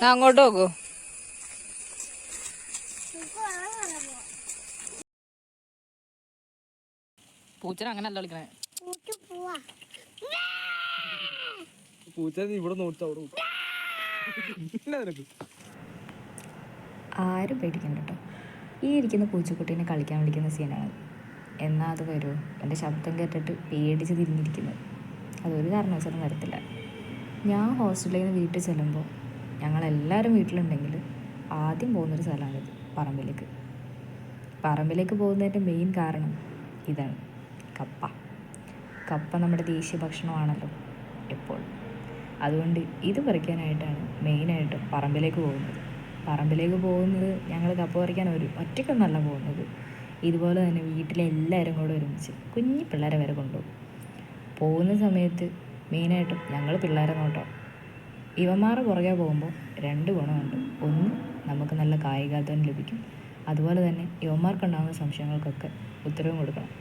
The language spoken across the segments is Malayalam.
അങ്ങോട്ട് നോക്കൂ. പൂച്ചനെ അങ്ങനെ അല്ല വിളിക്കണേ. പൂച്ച ഇവിടെ നോക്കി ആരും പേടിക്കണ്ട കേട്ടോ. ഈ ഇരിക്കുന്ന പൂച്ചക്കുട്ടീനെ കളിക്കാൻ വിളിക്കുന്ന സീനാണ്. എന്നാൽ അത് വരുമോ? എൻ്റെ ശബ്ദം കേട്ടിട്ട് പേടിച്ച് തിരിഞ്ഞിരിക്കുന്നത്. അതൊരു കാരണവശാലും വരത്തില്ല. ഞാൻ ഹോസ്റ്റലിൽ നിന്ന് വീട്ടിൽ ചെല്ലുമ്പോൾ ഞങ്ങളെല്ലാവരും വീട്ടിലുണ്ടെങ്കിൽ ആദ്യം പോകുന്നൊരു സ്ഥലമാണിത്, പറമ്പിലേക്ക്. പറമ്പിലേക്ക് പോകുന്നതിൻ്റെ മെയിൻ കാരണം ഇതാണ്, കപ്പ. കപ്പ നമ്മുടെ ദേശീയ ഭക്ഷണമാണല്ലോ എപ്പോഴും. അതുകൊണ്ട് ഇത് പറിക്കാനായിട്ടാണ് മെയിനായിട്ട് പറമ്പിലേക്ക് പോകുന്നത്. പറമ്പിലേക്ക് പോകുന്നത് ഞങ്ങൾ കപ്പ പറിക്കാൻ ഒറ്റയ്ക്കൊന്നല്ല പോകുന്നത്. ഇതുപോലെ തന്നെ വീട്ടിലെ എല്ലാവരും കൂടെ ഒരുമിച്ച് കുഞ്ഞു പിള്ളേരെ വരെ കൊണ്ടുപോകും. പോകുന്ന സമയത്ത് മെയിനായിട്ടും ഞങ്ങൾ പിള്ളേരെ നോട്ടം. ഇവന്മാരെ പുറകെ പോകുമ്പോൾ 2 ഗുണമുണ്ട്. ഒന്ന്, നമുക്ക് നല്ല കായികാധ്വാനം ലഭിക്കും. അതുപോലെ തന്നെ ഇവന്മാർക്കുണ്ടാകുന്ന സംശയങ്ങൾക്കൊക്കെ ഉത്തരവും കൊടുക്കണം.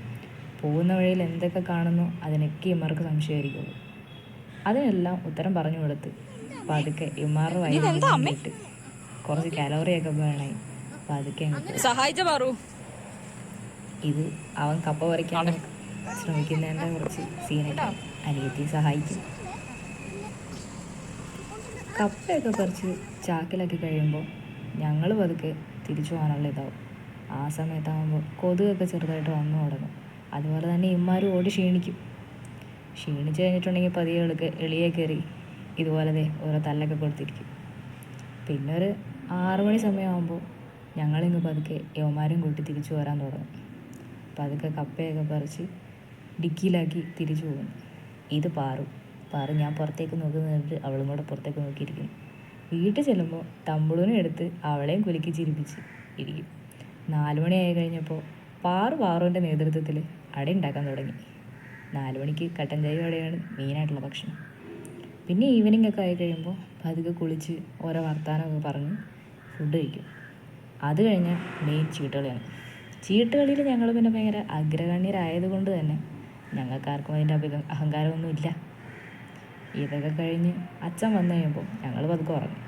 പോകുന്ന വഴിയിൽ എന്തൊക്കെ കാണുന്നു അതിനൊക്കെ ഇവന്മാർക്ക് സംശയമായിരിക്കുള്ളൂ. അതിനെല്ലാം ഉത്തരം പറഞ്ഞു കൊടുത്ത് പതുക്കെ ഇവന്മാരുടെ വയലിട്ട് കുറച്ച് കാലോറിയൊക്കെ വേണേ പതുക്കെ സഹായിച്ച പറൂ. ഇത് അവൻ കപ്പ പറിക്കാൻ ശ്രമിക്കുന്നതിൻ്റെ കുറച്ച് സീനൊക്കെ അനിയത്തി സഹായിക്കും. കപ്പയൊക്കെ പറിച്ച് ചാക്കിലാക്കി കഴിയുമ്പോൾ ഞങ്ങൾ പതുക്കെ തിരിച്ചു പോകാനുള്ള ഇതാവും. ആ സമയത്താകുമ്പോൾ കൊതുകൊക്കെ ചെറുതായിട്ട് വന്നു തുടങ്ങും. അതുപോലെ തന്നെ ഇമ്മാരും ഓടി ക്ഷീണിക്കും. ക്ഷീണിച്ച് കഴിഞ്ഞിട്ടുണ്ടെങ്കിൽ പതിയെ എളിയെ കയറി ഇതുപോലെ ഓരോ തല്ലൊക്കെ കൊടുത്തിരിക്കും. പിന്നെ ഒരു 6 മണി സമയമാകുമ്പോൾ ഞങ്ങളിങ്ങ് പതുക്കെ യവന്മാരും കൂട്ടി തിരിച്ചു വരാൻ തുടങ്ങും. പതുക്കെ കപ്പയൊക്കെ പറിച്ച് ഡിക്കിയിലാക്കി തിരിച്ചു പോകും. ഇത് പാറു ഞാൻ പുറത്തേക്ക് നോക്കുന്നതിട്ട് അവളും കൂടെ പുറത്തേക്ക് നോക്കിയിരിക്കുന്നു. വീട്ടിൽ ചെല്ലുമ്പോൾ തമ്പിളിനെ എടുത്ത് അവളെയും കുലുക്കി ചിരിപ്പിച്ച് ഇരിക്കും. 4 മണിയായി കഴിഞ്ഞപ്പോൾ പാറുവിൻ്റെ നേതൃത്വത്തിൽ അട ഉണ്ടാക്കാൻ തുടങ്ങി. 4 മണിക്ക് കട്ടൻ ചായ അടയാണ് മെയിനായിട്ടുള്ള ഭക്ഷണം. പിന്നെ ഈവനിങ് ഒക്കെ ആയി കഴിയുമ്പോൾ പതുക്കെ കുളിച്ച് ഓരോ വർത്തമാനമൊക്കെ പറഞ്ഞ് ഫുഡ് കഴിക്കും. അത് കഴിഞ്ഞാൽ മെയിൻ ചീട്ടുകളിയാണ്. ചീട്ടുകളിയിൽ ഞങ്ങൾ പിന്നെ ഭയങ്കര അഗ്രഗണ്യരായതുകൊണ്ട് തന്നെ ഞങ്ങൾക്കാർക്കും അതിൻ്റെ അഹങ്കാരമൊന്നുമില്ല. ഇതൊക്കെ കഴിഞ്ഞ് അച്ഛൻ വന്നു കഴിയുമ്പോൾ ഞങ്ങൾ പതുക്കെ ഉറങ്ങും.